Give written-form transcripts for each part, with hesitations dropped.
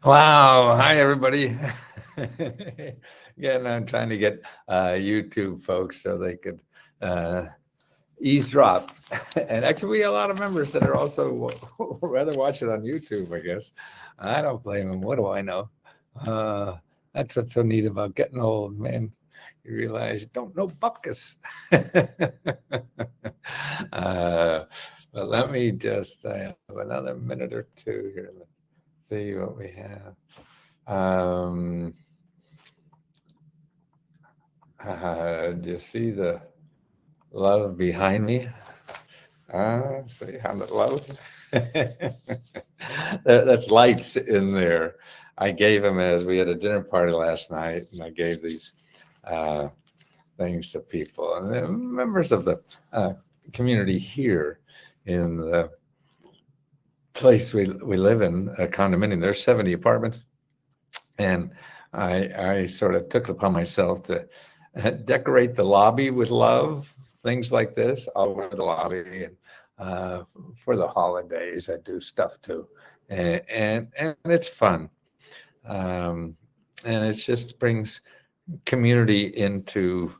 Wow. Hi, everybody. Again, I'm trying to get YouTube folks so they could uh, eavesdrop. And actually, we have a lot of members that are also rather watch it on YouTube, I guess. I don't blame them. What do I know? Uh, that's what's so neat about getting old, man. You realize you don't know bupkis. uh, but let me just have another minute or two here. Let's see what we have. Do you see the love behind me? See how the love? That's lights in there. I gave him as we had a dinner party last night, and I gave these uh, things to people and members of the community here in the place we live in, a condominium. There's 70 apartments, and I sort of took it upon myself to decorate the lobby with love, things like this all over the lobby. And for the holidays, I do stuff too, and it's fun, um, and it just brings community into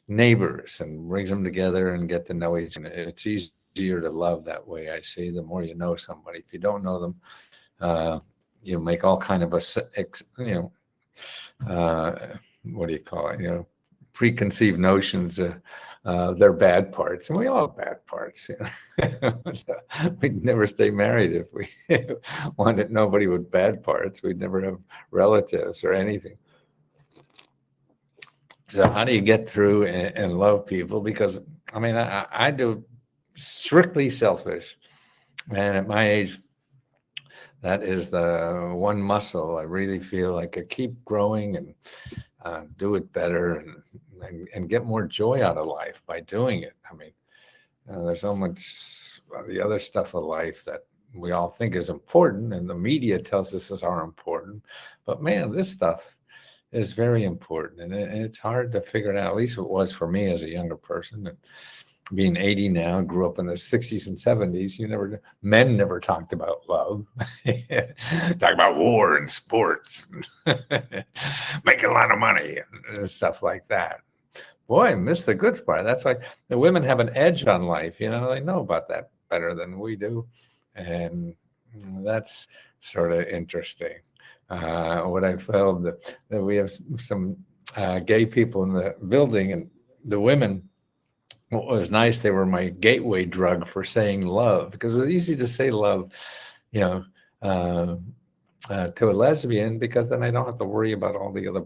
neighbors and brings them together and get to know each other. It's easier to love that way. I see the more you know somebody. If you don't know them, uh, you make all kind of what do you call it? Preconceived notions. They're bad parts, and we all have bad parts. We'd never stay married if we wanted nobody with bad parts. We'd never have relatives or anything. So how do you get through and love people? Because I mean, I do strictly selfish, and at my age, that is the one muscle I really feel I could keep growing and do it better and get more joy out of life by doing it. I mean, there's so much the other stuff of life that we all think is important, and the media tells us is are important. But man, this stuff is very important, and it's hard to figure it out. At least it was for me as a younger person. And being 80 now, grew up in the 60s and 70s. Men never talked about love. Talk about war and sports, making a lot of money and stuff like that. Boy, I missed the good part. That's why the women have an edge on life. They know about that better than we do. And that's sort of interesting. What I found that we have some gay people in the building, and the women, what was nice, they were my gateway drug for saying love, because it was easy to say love, you know, uh, to a lesbian, because then I don't have to worry about all the other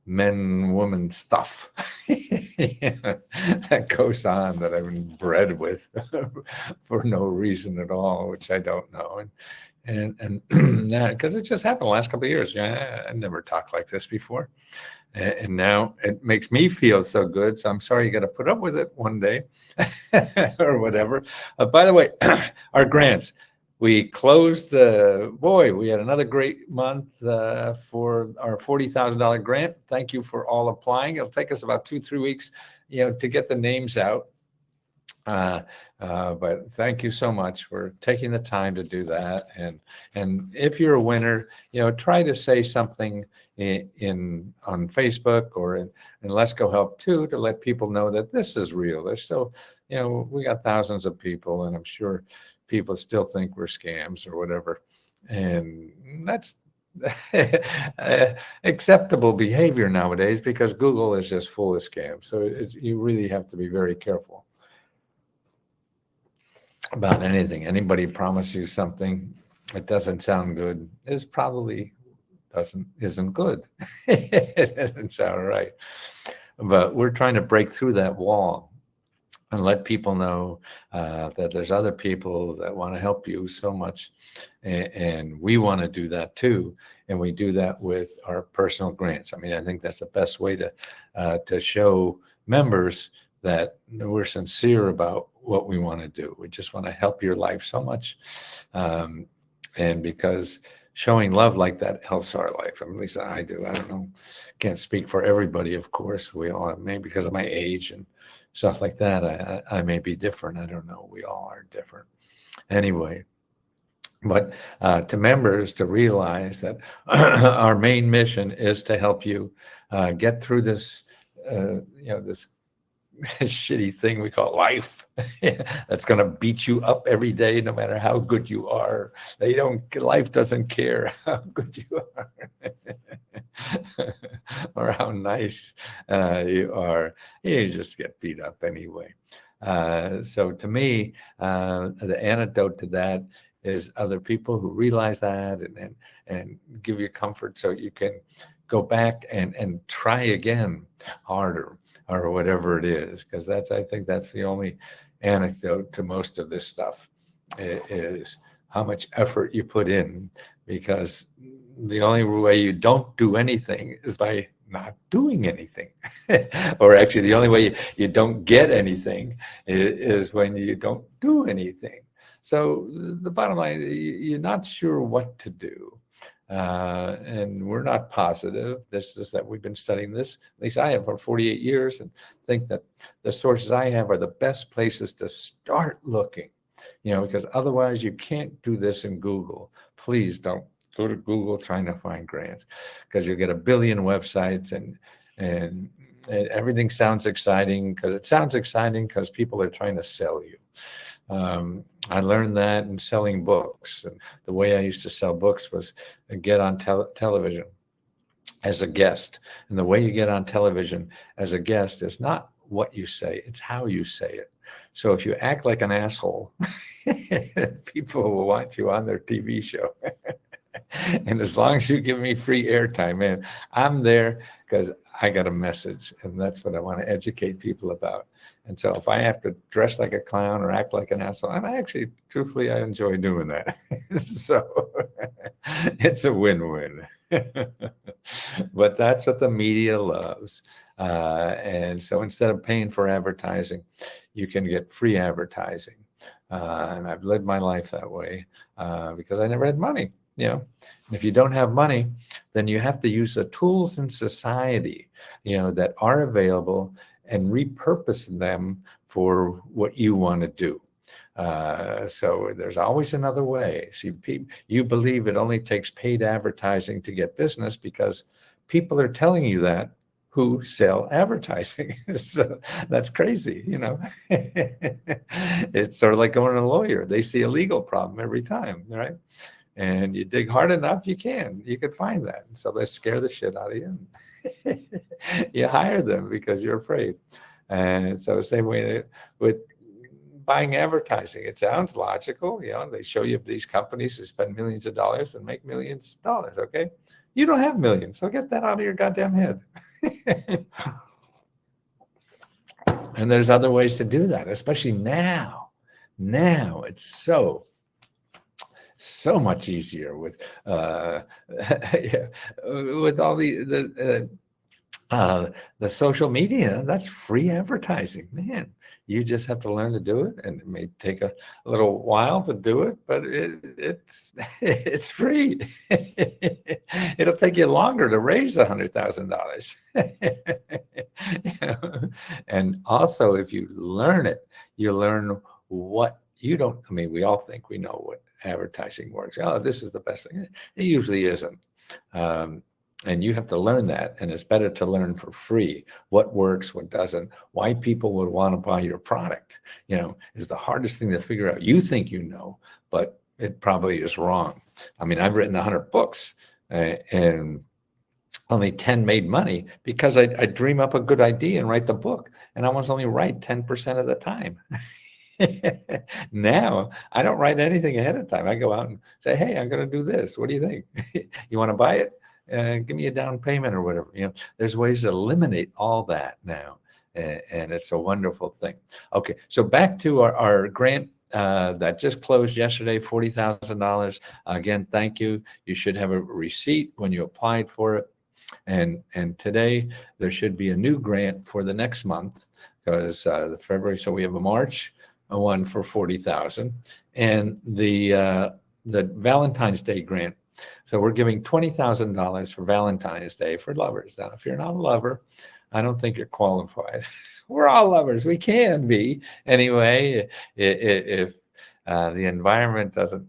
men, woman stuff that goes on that I've been bred with for no reason at all, which I don't know. And because it just happened the last couple of years. I never talked like this before. And now it makes me feel so good. So I'm sorry you got to put up with it one day or whatever. By the way, our grants, we closed we had another great month for our $40,000 grant. Thank you for all applying. It'll take us about 2-3 weeks, to get the names out. But thank you so much for taking the time to do that. And if you're a winner, try to say something on Facebook or in Let's Go Help too, to let people know that this is real. There's still, we got thousands of people, and I'm sure people still think we're scams or whatever. And that's acceptable behavior nowadays, because Google is just full of scams. So you really have to be very careful about anything. Anybody promise you something that doesn't sound good is probably isn't good. It doesn't sound right. But we're trying to break through that wall and let people know that there's other people that want to help you so much, and we want to do that too. And we do that with our personal grants. I mean, I think that's the best way to show members that we're sincere about what we want to do. We just want to help your life so much, and because showing love like that helps our life. At least I do. I don't know, can't speak for everybody, of course. We all, maybe because of my age and stuff like that, I may be different. I don't know. We all are different. Anyway, But to members to realize that our main mission is to help you get through this, this shitty thing we call life that's going to beat you up every day, no matter how good you are. Life doesn't care how good you are or how nice you are. You just get beat up anyway. So to me, the antidote to that is other people who realize that and give you comfort so you can go back and try again harder or whatever it is, because I think that's the only antidote to most of this stuff is how much effort you put in, because the only way you don't do anything is by not doing anything. Or actually, the only way you don't get anything is when you don't do anything. So the bottom line, you're not sure what to do. And we're not positive. This is that we've been studying this, at least I have, for 48 years, and think that the sources I have are the best places to start looking, because otherwise you can't do this in Google. Please don't go to Google trying to find grants, because you'll get a billion websites and everything sounds exciting because people are trying to sell you. I learned that in selling books. And the way I used to sell books was get on television as a guest. And the way you get on television as a guest is not what you say, it's how you say it. So if you act like an asshole, people will want you on their TV show. And as long as you give me free airtime, man, I'm there because I got a message, and that's what I want to educate people about. And so if I have to dress like a clown or act like an asshole, and truthfully, I enjoy doing that. So it's a win-win. But that's what the media loves. And so instead of paying for advertising, you can get free advertising. And I've lived my life that way because I never had money. And if you don't have money, then you have to use the tools in society, that are available, and repurpose them for what you want to do. So there's always another way. See, you believe it only takes paid advertising to get business because people are telling you that who sell advertising. So that's crazy, It's sort of like going to a lawyer. They see a legal problem every time, right? And you dig hard enough, you could find that. And so they scare the shit out of you. You hire them because you're afraid. And so same way with buying advertising. It sounds logical. They show you these companies who spend millions of dollars and make millions of dollars. Okay. You don't have millions. So get that out of your goddamn head. And there's other ways to do that, especially now. Now it's so much easier with with all the social media. That's free advertising, man. You just have to learn to do it, and it may take a little while to do it, but it's free. It'll take you longer to raise $100,000. And also, if you learn it, you learn what you don't. I mean, we all think we know what advertising works. Oh, this is the best thing. It usually isn't. And you have to learn that. And it's better to learn for free what works, what doesn't, why people would want to buy your product, is the hardest thing to figure out. You think you know, but it probably is wrong. I mean, I've written 100 books and only 10 made money because I dream up a good idea and write the book. And I was only right 10% of the time. Now I don't write anything ahead of time. I go out and say, hey, I'm going to do this. What do you think? You want to buy it? Give me a down payment or whatever. There's ways to eliminate all that now. And it's a wonderful thing. Okay. So back to our grant that just closed yesterday, $40,000. Again, thank you. You should have a receipt when you applied for it. And today there should be a new grant for the next month, because the February, so we have a March one for 40,000, and the Valentine's Day grant. So we're giving $20,000 for Valentine's Day for lovers. Now, if you're not a lover, I don't think you're qualified. We're all lovers. We can be anyway, if the environment doesn't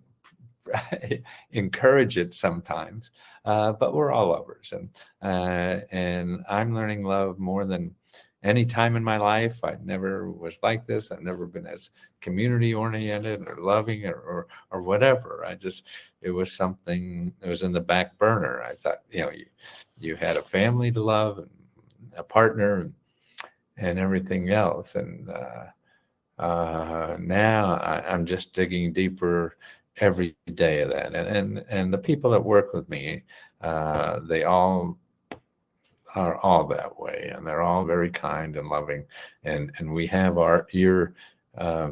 encourage it sometimes, but we're all lovers, and I'm learning love more than any time in my life. I never was like this. I've never been as community oriented or loving or whatever. It was something that was in the back burner. I thought, you had a family to love and a partner and everything else. And now I'm just digging deeper every day of that. And the people that work with me, they all are all that way, and they're all very kind and loving, and we have your uh,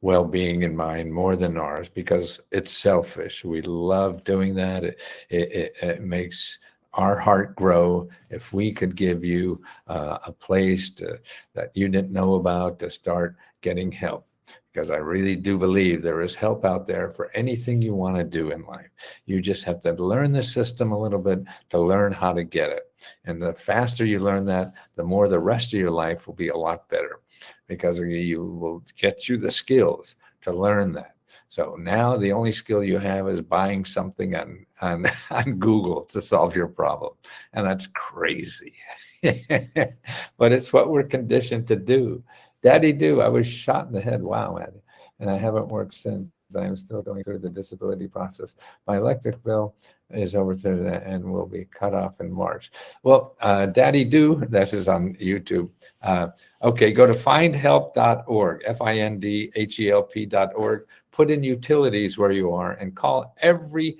well-being in mind more than ours, because it's selfish. We love doing that. It makes our heart grow if we could give you a place that you didn't know about to start getting help, because I really do believe there is help out there for anything you want to do in life. You just have to learn the system a little bit to learn how to get it. And the faster you learn that, the more the rest of your life will be a lot better, because you will get you the skills to learn that. So now the only skill you have is buying something on Google to solve your problem. And that's crazy. But it's what we're conditioned to do. Daddy do. I was shot in the head. Wow, Eddie. And I haven't worked since. I am still going through the disability process. My electric bill is over there and will be cut off in March. Well, Daddy do. This is on YouTube. Okay, go to findhelp.org, findhelp.org. Put in utilities where you are and call every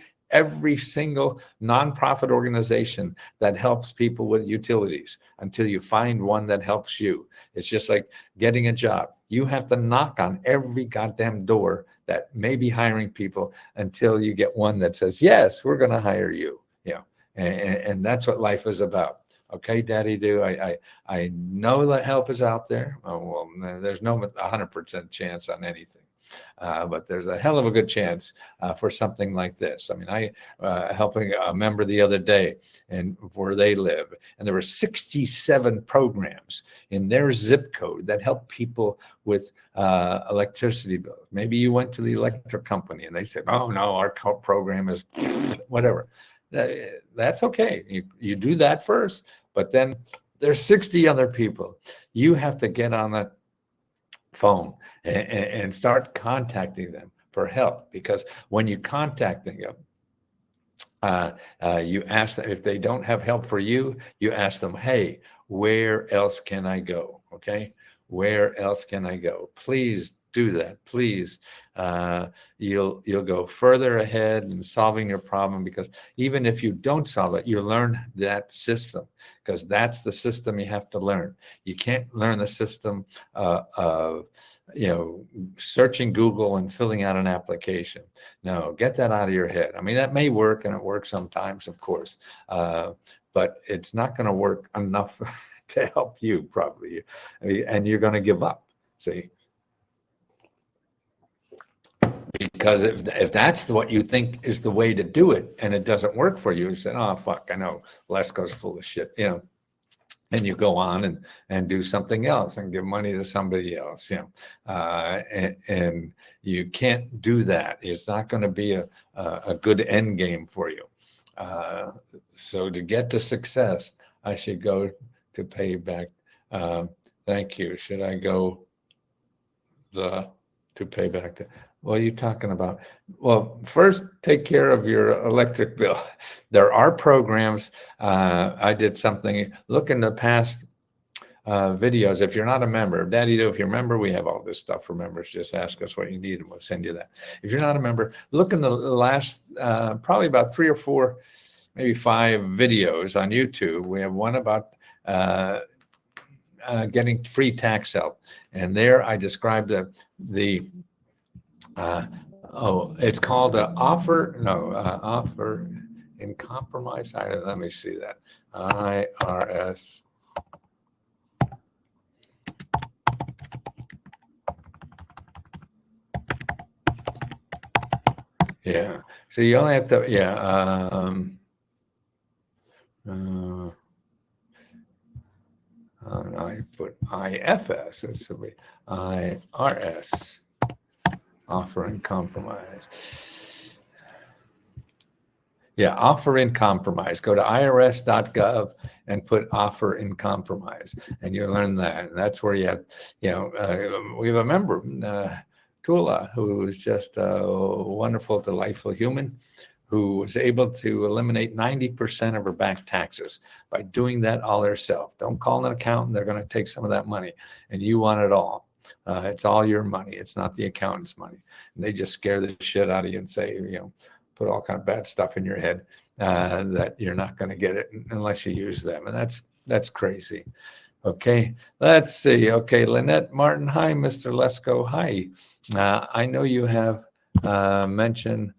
single nonprofit organization that helps people with utilities until you find one that helps you. It's just like getting a job. You have to knock on every goddamn door that may be hiring people until you get one that says, yes, we're going to hire you. And that's what life is about. Okay, Daddy do. I know that help is out there. Well, there's no 100% chance on anything. But there's a hell of a good chance for something like this. I mean, I helping a member the other day and where they live, and there were 67 programs in their zip code that help people with electricity bills. Maybe you went to the electric company and they said, oh no, our program is whatever. That's okay. You do that first, but then there's 60 other people. You have to get on that phone and start contacting them for help, because when you contact them, you ask them, if they don't have help for you, you ask them, hey, where else can I go? Okay, where else can I go? Please do that. Please, you'll go further ahead in solving your problem, because even if you don't solve it, you learn that system, because that's the system you have to learn. You can't learn the system of searching Google and filling out an application. No, get that out of your head. I mean, that may work, and it works sometimes, of course, but it's not going to work enough to help you, probably. And you're going to give up. See? Because if that's what you think is the way to do it, and it doesn't work for you, you say, oh, fuck, I know, Lesko's full of shit, and you go on and do something else and give money to somebody else, and you can't do that. It's not going to be a good end game for you. So to get to success, I should go to pay back. Thank you. Should I go to pay back? What are you talking about? Well, first, take care of your electric bill. There are programs. I did something. Look in the past videos. If you're not a member, Daddy Do, if you're a member, we have all this stuff for members. Just ask us what you need and we'll send you that. If you're not a member, look in the last probably about 3 or 4, maybe 5 videos on YouTube. We have one about getting free tax help. And there I described it's called offer in compromise. Let me see that. IRS. Yeah. So you only have to, I put IFS. It's IRS. Offer in compromise. Yeah, offer in compromise. Go to irs.gov and put offer in compromise, and you'll learn that. And that's where you have, we have a member, Tula, who is just a wonderful, delightful human who was able to eliminate 90% of her back taxes by doing that all herself. Don't call an accountant. They're going to take some of that money, and you want it all. It's all your money. It's not the accountant's money. And they just scare the shit out of you and say, put all kind of bad stuff in your head that you're not going to get it unless you use them. And that's crazy. Okay, let's see. Okay, Lynette Martin. Hi, Mr. Lesko. Hi. I know you have mentioned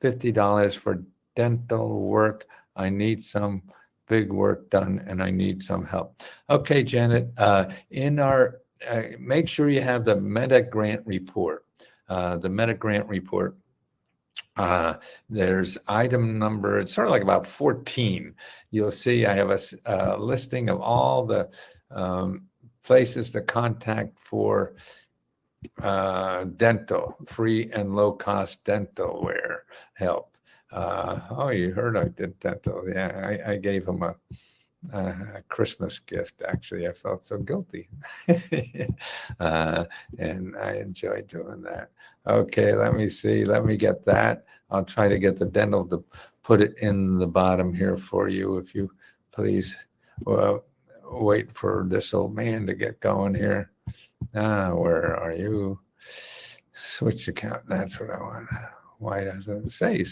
$50 for dental work. I need some big work done and I need some help. Okay, Janet, in our, make sure you have the Meta Grant report. The Meta Grant report, there's item number, it's sort of like about 14. You'll see I have a listing of all the places to contact for dental, free and low-cost dental wear help. Oh, you heard I did dental. Yeah, I gave him a Christmas gift. Actually, I felt so guilty, and I enjoyed doing that. Okay, let me see. Let me get that. I'll try to get the dental to put it in the bottom here for you, if you please. Well, wait for this old man to get going here. Where are you? Switch account. That's what I want. Why doesn't it say?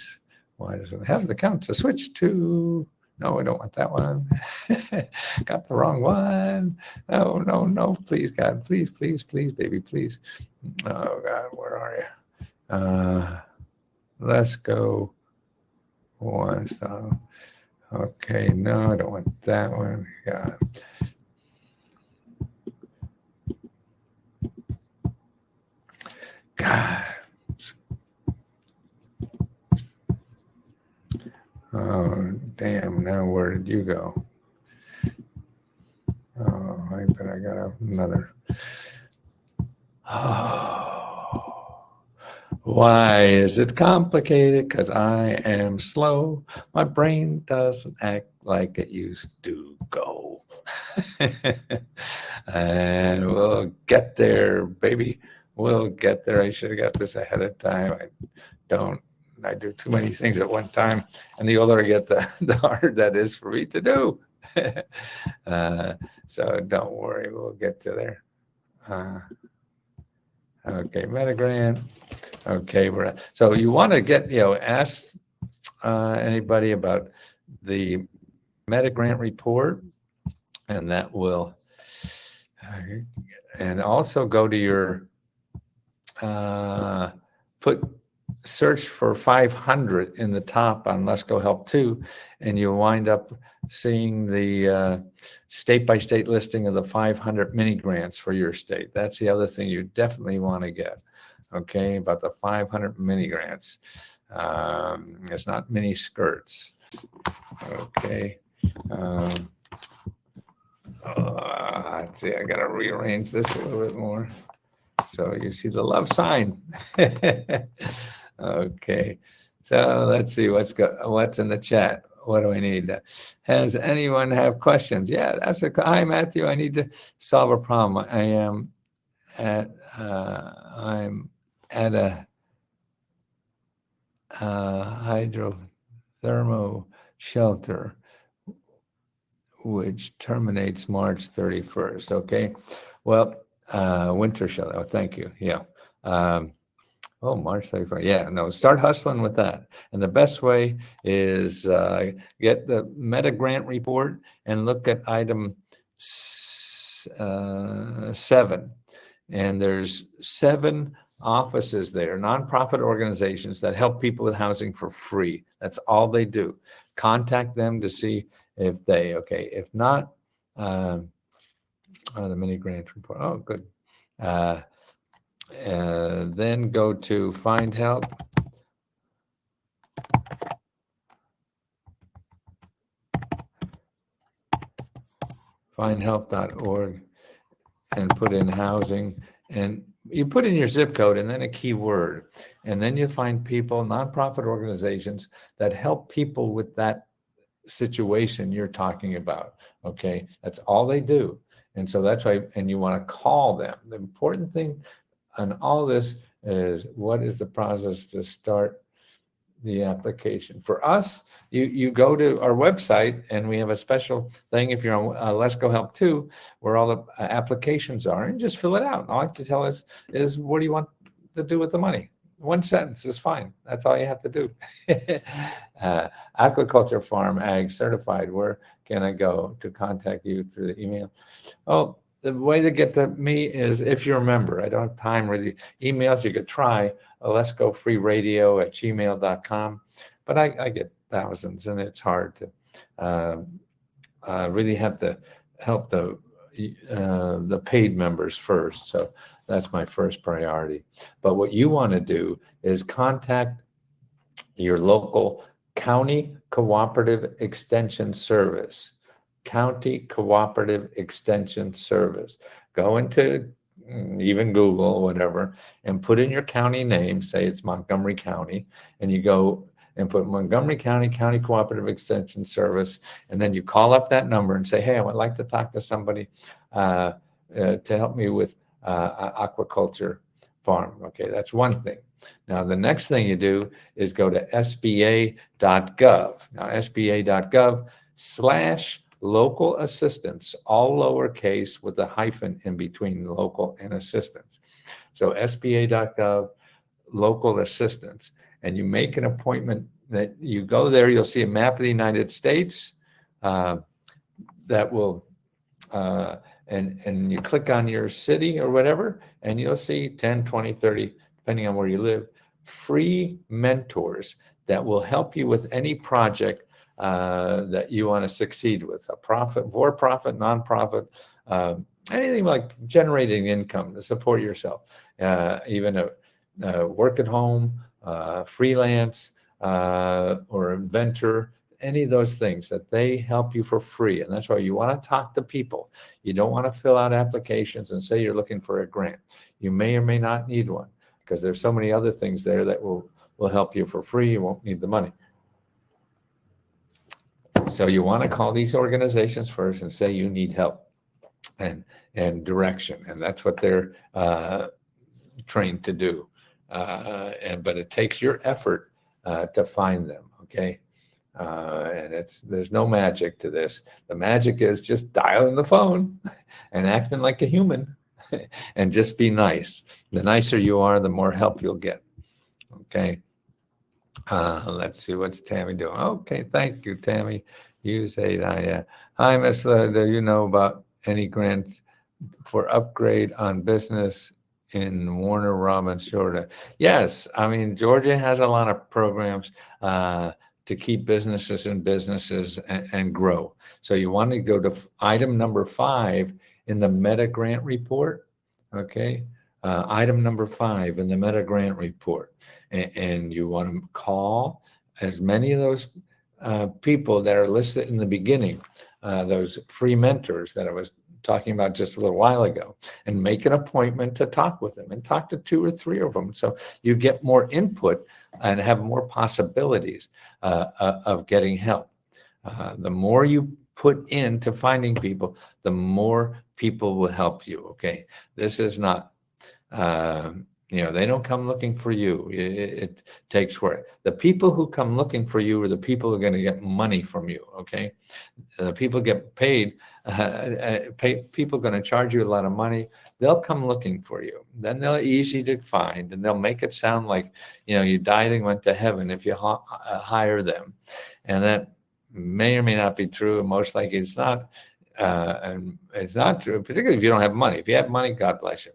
Why doesn't it have the account to switch to? No, I don't want that one. Got the wrong one. No. Please, God. Please, baby, please. Oh, God, where are you? Let's go one. So, okay, no, I don't want that one. God. God. Oh, damn. Now where did you go? Oh, I bet I got another. Oh, why is it complicated? Because I am slow. My brain doesn't act like it used to go. And we'll get there, baby. We'll get there. I should have got this ahead of time. I do too many things at one time, and the older I get, the harder that is for me to do. So don't worry, we'll get to there. Okay, Metagrant. Okay, so you want to get, ask anybody about the Metagrant report, and that will, and also go to your, search for 500 in the top on Let's Go Help 2, and you'll wind up seeing the state-by-state listing of the 500 mini grants for your state. That's the other thing you definitely want to get, okay, about the 500 mini grants. It's not mini skirts, okay. Let's see, I got to rearrange this a little bit more. So you see the love sign. Okay, so let's see what's in the chat. What do I need? Has anyone have questions? Yeah, hi Matthew. I need to solve a problem. I'm at a hydrothermal shelter which terminates March 31st. Okay, well, winter shelter. Oh, thank you. Yeah. March 31st. Yeah, no, start hustling with that. And the best way is get the Meta Grant report and look at item 7. And there's 7 offices there, nonprofit organizations that help people with housing for free. That's all they do. Contact them to see if they, if not, the mini grant report. Oh, good. Then go to Find Help. Findhelp.org and put in housing. And You put in your zip code and then a keyword, and then you find people, nonprofit organizations that help people with that situation you're talking about. Okay, that's all they do. And so that's why, and you want to call them. The important thing on all this is, what is the process to start the application? For us, you go to our website, and we have a special thing if you're on Let's Go Help 2, where all the applications are, and just fill it out. All I have to tell us is, what do you want to do with the money? One sentence is fine. That's all you have to do. Aquaculture farm, ag certified. Where can I go to contact you through the email? Oh, the way to get to me is, if you're a member. I don't have time with the emails. You could try let's go free radio at gmail.com, but I get thousands, and it's hard to really have to help the paid members first. So that's my first priority. But what you want to do is contact your local county cooperative extension service. County Cooperative Extension Service. Go into even Google, whatever, and put in your county name. Say it's Montgomery County, and you go and put Montgomery County Cooperative Extension Service, and then you call up that number and say, hey, I would like to talk to somebody to help me with aquaculture farm. Okay, that's one thing. Now, the next thing you do is go to sba.gov. Now, sba.gov/local assistance, all lowercase with a hyphen in between local and assistance. So sba.gov, local assistance, and you make an appointment. That you go there, you'll see a map of the United States that will, and you click on your city or whatever, and you'll see 10, 20, 30, depending on where you live, free mentors that will help you with any project that you want to succeed with, a profit, for-profit, nonprofit, anything like generating income to support yourself, even a work at home, freelance, or inventor, any of those things that they help you for free. And that's why you want to talk to people. You don't want to fill out applications and say you're looking for a grant. You may or may not need one, because there's so many other things there that will help you for free. You won't need the money. So you want to call these organizations first and say you need help and direction, and that's what they're trained to do. But it takes your effort to find them. Okay, and there's no magic to this. The magic is just dialing the phone and acting like a human, and just be nice. The nicer you are, the more help you'll get. Okay. Let's see, what's Tammy doing? Okay, thank you, Tammy. You say, hi, Miss Lida, do you know about any grants for upgrade on business in Warner Robins, Georgia? Yes, I mean, Georgia has a lot of programs to keep businesses in businesses and grow. So you want to go to item number 5 in the Meta Grant Report, okay? Item number 5 in the Meta Grant Report. And you want to call as many of those people that are listed in the beginning, those free mentors that I was talking about just a little while ago, and make an appointment to talk with them, and talk to 2 or 3 of them. So you get more input and have more possibilities of getting help. The more you put into finding people, the more people will help you. Okay. This is not, they don't come looking for you. It takes work. The people who come looking for you are the people who are going to get money from you. Okay, the people get paid. People are going to charge you a lot of money. They'll come looking for you. Then they're easy to find, and they'll make it sound like you died and went to heaven if you hire them, and that may or may not be true. And most likely it's not. And it's not true, particularly if you don't have money. If you have money, God bless you.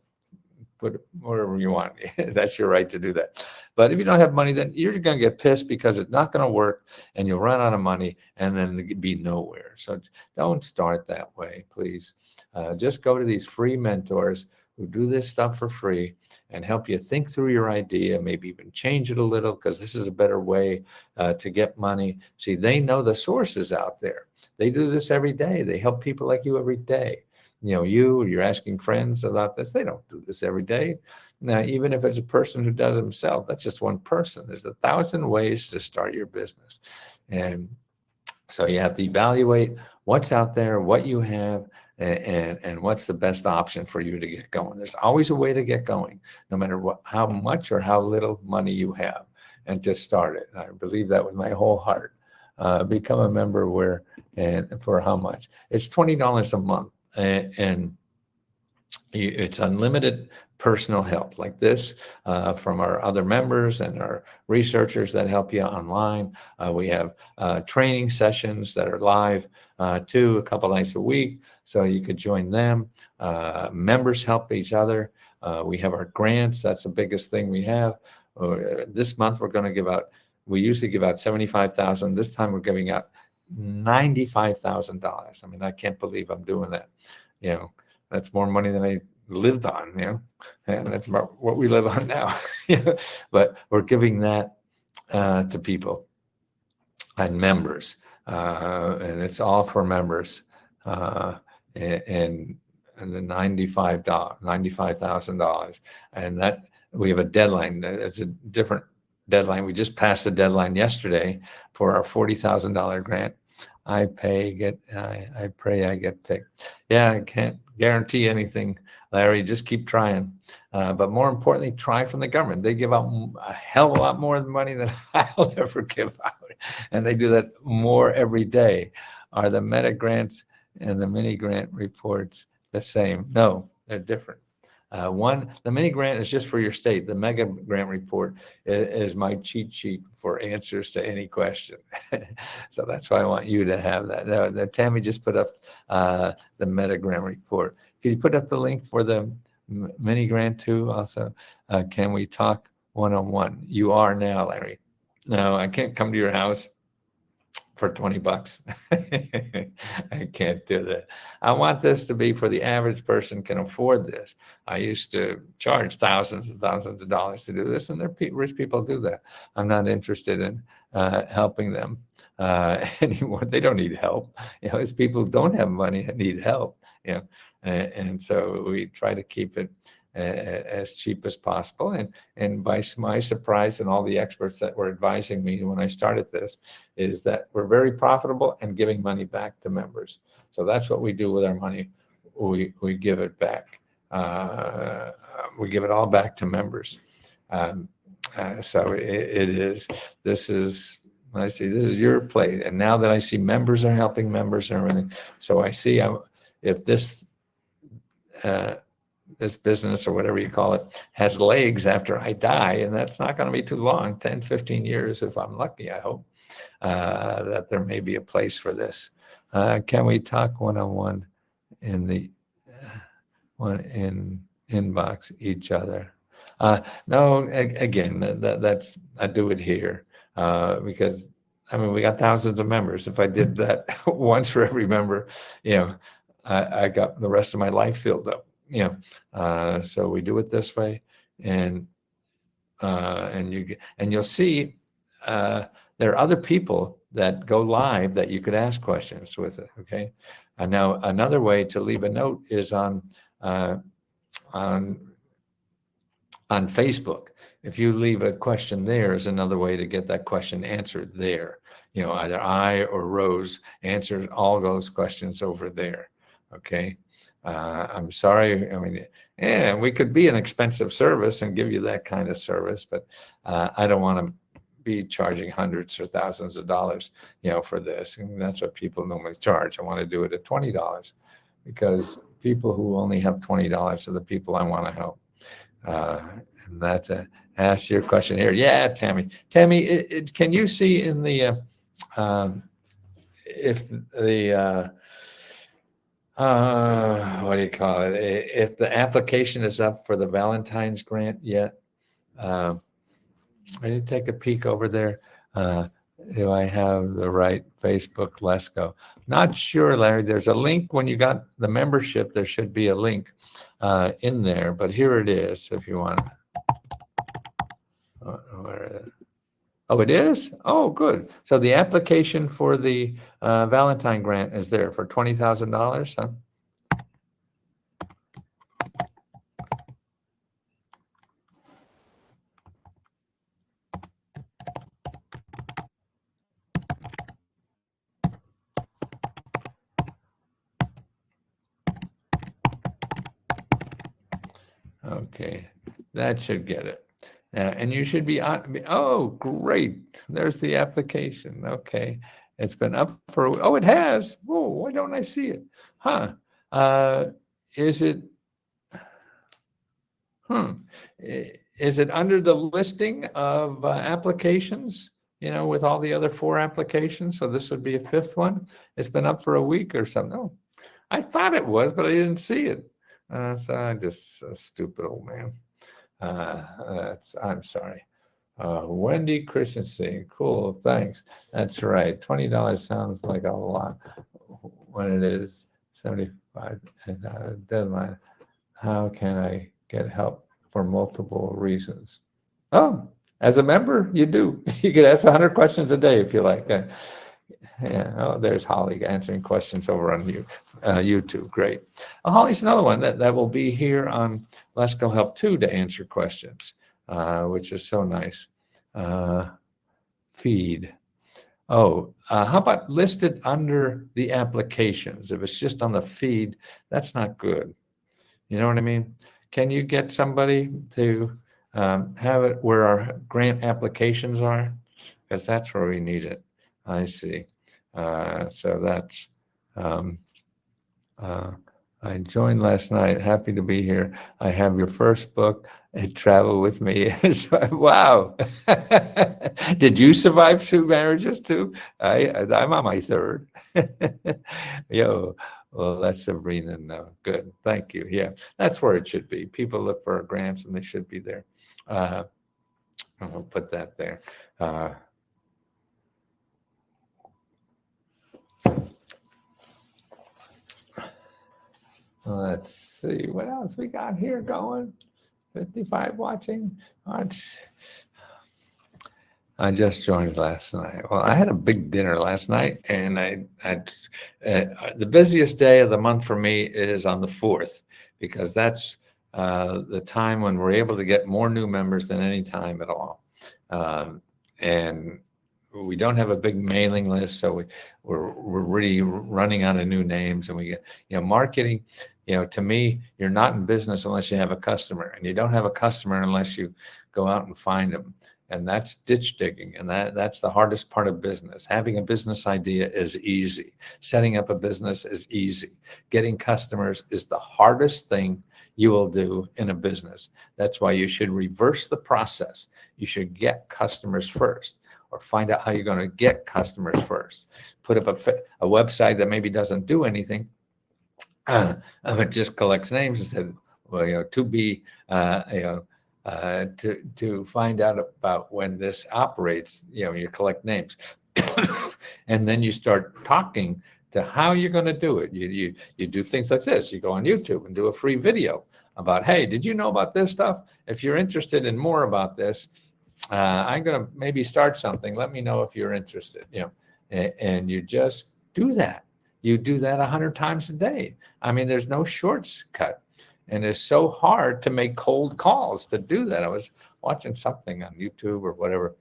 Put whatever you want. That's your right to do that. But if you don't have money, then you're going to get pissed because it's not going to work, and you'll run out of money, and then be nowhere. So don't start that way, please. Just go to these free mentors who do this stuff for free and help you think through your idea, maybe even change it a little because this is a better way to get money. See, they know the sources out there. They do this every day. They help people like you every day. You're asking friends about this. They don't do this every day. Now, even if it's a person who does it himself, that's just one person. There's 1,000 ways to start your business. And so you have to evaluate what's out there, what you have, and what's the best option for you to get going. There's always a way to get going, no matter how much or how little money you have, and just start it. And I believe that with my whole heart. Become a member and for how much? It's $20 a month, and it's unlimited personal help like this from our other members and our researchers that help you online. We have training sessions that are live too, a couple nights a week, so you could join them. Members help each other. We have our grants. That's the biggest thing we have. This month we're going to give out, we usually give out $75,000. This time we're giving out $95,000. I mean, I can't believe I'm doing that. That's more money than I lived on, and that's about what we live on now. But we're giving that to people and members, and it's all for members, and the $95,000, and that we have a deadline. It's a different deadline. We just passed the deadline yesterday for our $40,000 grant. I pray I get picked. Yeah, I can't guarantee anything, Larry. Just keep trying. But more importantly, try from the government. They give out a hell of a lot more money than I'll ever give out. And they do that more every day. Are the meta grants and the mini grant reports the same? No, they're different. The mini grant is just for your state. The mega grant report is my cheat sheet for answers to any question. So that's why I want you to have that. Tammy just put up the meta grant report. Can you put up the link for the mini grant too? Also, can we talk one-on-one? You are now, Larry. No, I can't come to your house for $20. I can't do that. I want this to be for the average person can afford this. I used to charge thousands and thousands of dollars to do this, and rich people do that. I'm not interested in helping them anymore. They don't need help. It's people who don't have money that need help. And so we try to keep it as cheap as possible. And by my surprise, and all the experts that were advising me when I started this, is that we're very profitable and giving money back to members. So that's what we do with our money. We give it back. We give it all back to members. So it is. This is. I see. This is your plate. And now that I see members are helping members and everything, so I see if this. This business, or whatever you call it, has legs after I die, and that's not going to be too long, 10, 15 years, if I'm lucky, I hope, that there may be a place for this. Can we talk one-on-one in the inbox each other? No, again, that's I do it here because, I mean, we got thousands of members. If I did that once for every member, I got the rest of my life filled up. So we do it this way, and you'll see there are other people that go live that you could ask questions with it. Okay, and now another way to leave a note is on Facebook. If you leave a question there, is another way to get that question answered there. Either I or Rose answers all those questions over there. Okay. I'm sorry. I mean, we could be an expensive service and give you that kind of service, but I don't want to be charging hundreds or thousands of dollars, for this. And that's what people normally charge. I want to do it at $20 because people who only have $20 are the people I want to help. And that's ask your question here. Yeah, Tammy. Tammy, can you see in the if the what do you call it? If the application is up for the Valentine's grant yet, I did take a peek over there. Do I have the right Facebook? Let's go. Not sure, Larry. There's a link when you got the membership. There should be a link in there, but here it is if you want. Oh, it is? Oh, good. So the application for the Valentine grant is there for $20,000. Huh? Okay, that should get it. And you should be on. Oh, great. There's the application. Okay. It's been up for, oh, it has. Oh, why don't I see it? Huh. Uh, is it, is it under the listing of applications, with all the other 4 applications? So this would be a 5th one. It's been up for a week or something. Oh, I thought it was, but I didn't see it. So I'm just a stupid old man. I'm sorry. Wendy Christensen, cool, thanks. That's right. $20 sounds like a lot when it is 75 deadline. How can I get help for multiple reasons? Oh, as a member, you do. You could ask 100 questions a day if you like. Yeah. Oh, there's Holly answering questions over on YouTube. Great. Holly's another one that will be here on Let's Go Help 2 to answer questions, which is so nice. Feed. Oh, how about listed under the applications? If it's just on the feed, that's not good. You know what I mean? Can you get somebody to have it where our grant applications are? Because that's where we need it. I see. So that's, I joined last night. Happy to be here. I have your first book, Travel With Me. Wow. Did you survive 2 marriages too? I'm on my 3rd. Yo, well, that's Sabrina. No, good. Thank you. Yeah, that's where it should be. People look for grants and they should be there. I'll put that there. Let's see what else we got here going. 55 watching. I just joined last night. Well, I had a big dinner last night, and the busiest day of the month for me is on the 4th, because that's the time when we're able to get more new members than any time at all. And we don't have a big mailing list, so we're really running out of new names, and we get, marketing. To me, you're not in business unless you have a customer, and you don't have a customer unless you go out and find them. And that's ditch digging, and that's the hardest part of business. Having a business idea is easy. Setting up a business is easy. Getting customers is the hardest thing you will do in a business. That's why you should reverse the process. You should get customers first, or find out how you're going to get customers first. Put up a website that maybe doesn't do anything. It just collects names and said, well, to be, to find out about when this operates, you collect names. And then you start talking to how you're going to do it. You do things like this. You go on YouTube and do a free video about, hey, did you know about this stuff? If you're interested in more about this, I'm going to maybe start something. Let me know if you're interested, and you just do that. You do that 100 times a day. I mean, there's no shortcut. And it's so hard to make cold calls to do that. I was watching something on YouTube or whatever.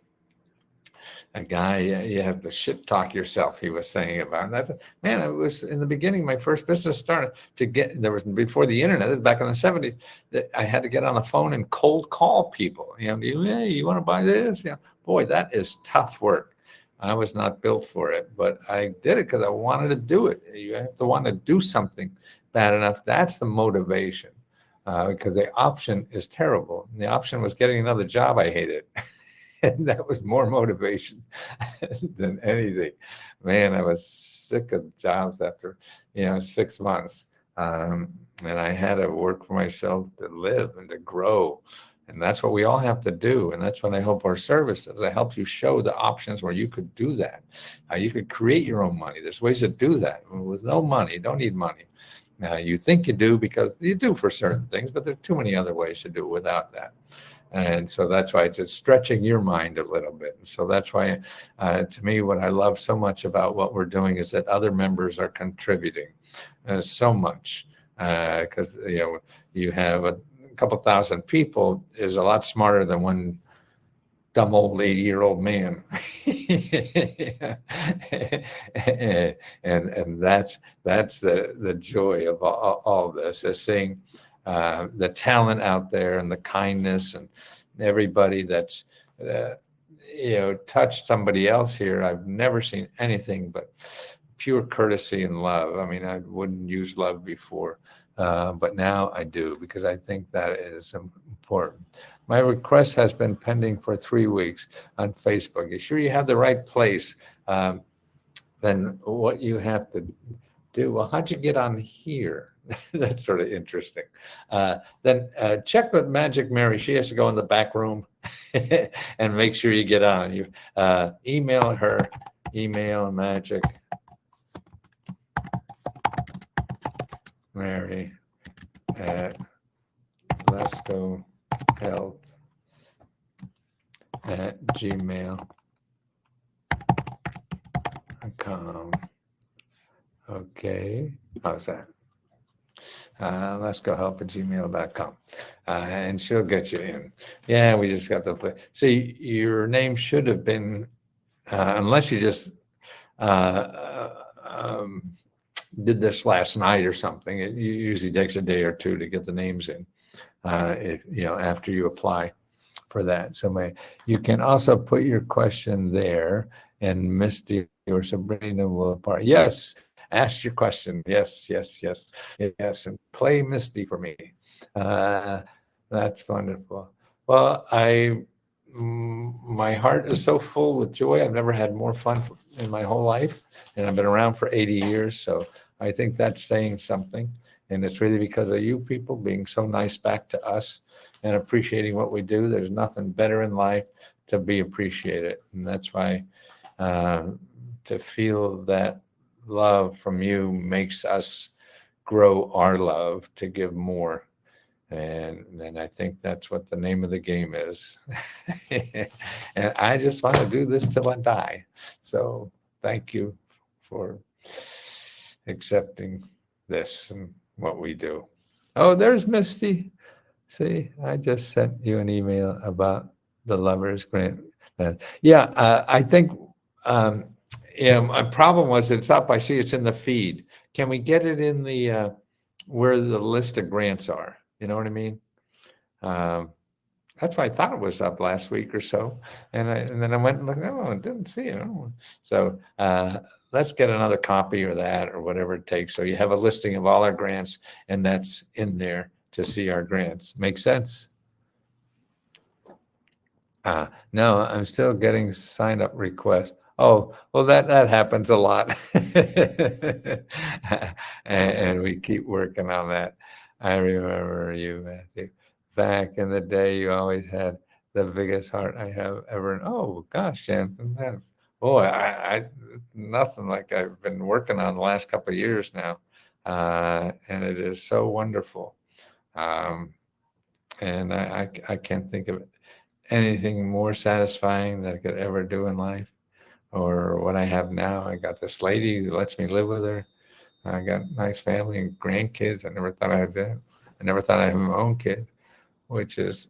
A guy, you have to shit talk yourself, he was saying about that. Man, it was in the beginning, my first business started there was before the internet, this was back in the 70s, that I had to get on the phone and cold call people. Hey, you want to buy this? Boy, that is tough work. I was not built for it, but I did it because I wanted to do it. You have to want to do something bad enough. That's the motivation, because the option is terrible. The option was getting another job I hated. And that was more motivation than anything. Man, I was sick of jobs after, 6 months. And I had to work for myself to live and to grow. And that's what we all have to do. And that's what I hope our service does. I help you show the options where you could do that. You could create your own money. There's ways to do that with no money. You don't need money. You think you do because you do for certain things, but there are too many other ways to do it without that. And so that's why it's stretching your mind a little bit. And so that's why, to me, what I love so much about what we're doing is that other members are contributing so much. Because you have a couple thousand people is a lot smarter than one dumb old 80-year-old man. and that's the joy of all this, is seeing the talent out there and the kindness and everybody that's touched somebody else here. I've never seen anything but pure courtesy and love. I mean, I wouldn't use love before, but now I do, because I think that is important. My request has been pending for 3 weeks on Facebook. You sure you have the right place? Then what you have to do, well, how'd you get on here? That's sort of interesting. Then check with Magic Mary. She has to go in the back room and make sure you get on. You email her, email Magic Mary at lesgohelp@gmail.com. Okay, how's that? lesgohelp@gmail.com. And she'll get you in. Yeah, we just got to see, your name should have been, unless you just did this last night or something. It usually takes a day or two to get the names in, if after you apply for that. So you can also put your question there, and Misty or Sabrina will apply. Yes, ask your question. Yes, and play Misty for me. That's wonderful. Well, my heart is so full with joy. I've never had more fun in my whole life, and I've been around for 80 years. So I think that's saying something. And it's really because of you people being so nice back to us and appreciating what we do. There's nothing better in life to be appreciated. And that's why to feel that love from you makes us grow our love to give more. And then I think that's what the name of the game is. And I just want to do this till I die. So thank you for accepting this and what we do. Oh, there's Misty. See, I just sent you an email about the Lovers Grant. I think my problem was it's up. I see it's in the feed. Can we get it in the where the list of grants are? You know what I mean? That's why I thought it was up last week or so. And then I went and looked, I didn't see it. So let's get another copy or that or whatever it takes. So you have a listing of all our grants, and that's in there to see our grants. Make sense? No, I'm still getting sign up requests. Oh, well, that happens a lot. and we keep working on that. I remember you, Matthew. Back in the day, you always had the biggest heart I have ever. Oh, gosh, Jonathan. Boy, I nothing like I've been working on the last couple of years now. And it is so wonderful. And I can't think of anything more satisfying that I could ever do in life, or what I have now. I got this lady who lets me live with her. I got a nice family and grandkids. I never thought I'd have my own kids, which is,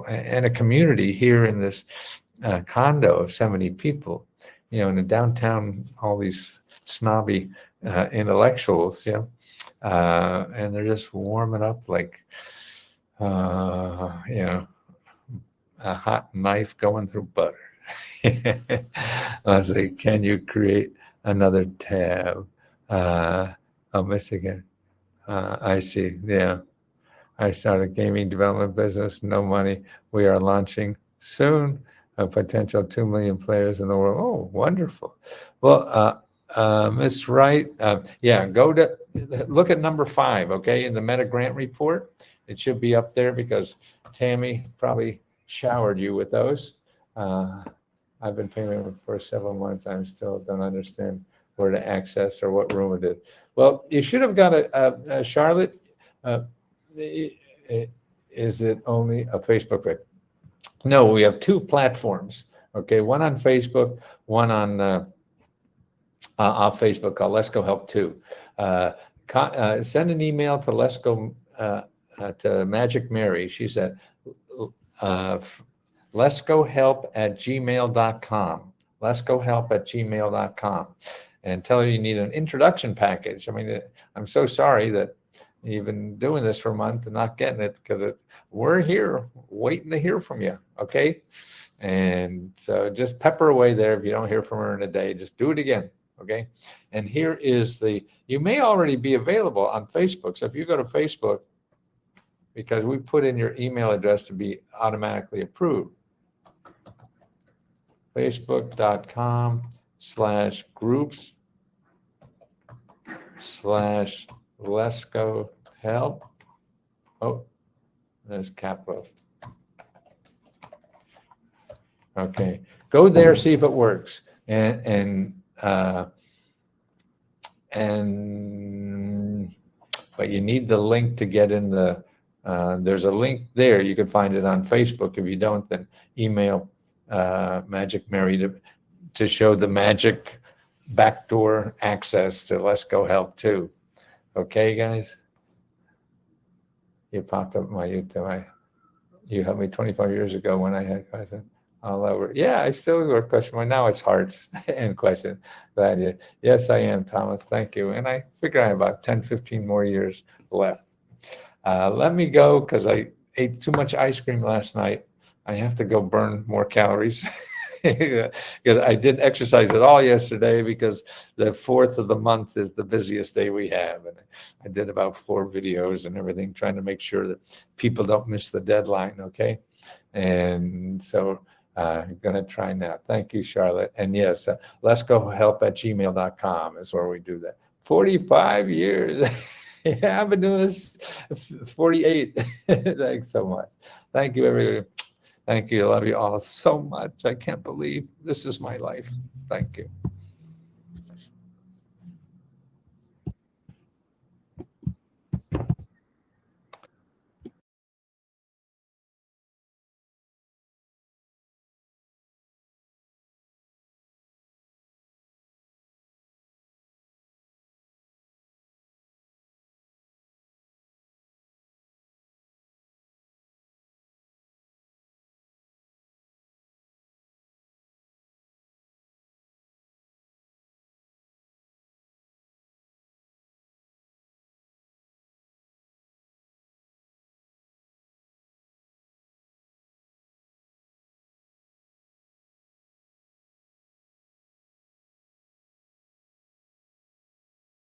and a community here in this condo of 70 people, in the downtown, all these snobby intellectuals, and they're just warming up like, a hot knife going through butter. I was like, can you create another tab? Michigan. I see. Yeah. I started gaming development business, no money. We are launching soon. A potential 2 million players in the world. Oh, wonderful. Well, Ms. Wright, go to look at number 5, okay, in the Meta Grant report. it should be up there because Tammy probably showered you with those. I've been paying for several months. I still don't understand where to access or what room it is. Well, you should have got a Charlotte. Is it only a Facebook page? No, we have two platforms. Okay, one on Facebook, one on Facebook called Let's Go Help 2. Send an email to Let's Go to Magic Mary. She's at Let's Go Help at gmail.com. Let's Go Help at gmail.com, and tell her you need an introduction package. I mean, I'm so sorry that you've been doing this for a month and not getting it, because we're here waiting to hear from you. Okay. And so just pepper away there. If you don't hear from her in a day, just do it again. Okay. And here is you may already be available on Facebook. So if you go to Facebook, because we put in your email address to be automatically approved, facebook.com/groups/Let's Go Help. Oh, there's capitals. Okay, go there, see if it works, and but you need the link to get in the. There's a link there. You can find it on Facebook. If you don't, then email Magic Mary to show the magic backdoor access to Let's Go Help 2. Okay, guys. You popped up my YouTube. You helped me 25 years ago when I had question all over. Yeah, I still work question mark. Now it's hearts and question. Glad you. Yes, I am, Thomas. Thank you. And I figure I have about 10, 15 more years left. Let me go because I ate too much ice cream last night. I have to go burn more calories because I didn't exercise at all yesterday because the 4th of the month is the busiest day we have. And I did about 4 videos and everything, trying to make sure that people don't miss the deadline. Okay. And so I'm going to try now. Thank you, Charlotte. And yes, Let's Go Help at gmail.com is where we do that. 45 years. Yeah, I've been doing this 48. Thanks so much. Thank you, everybody. Thank you. I love you all so much. I can't believe this is my life. Thank you.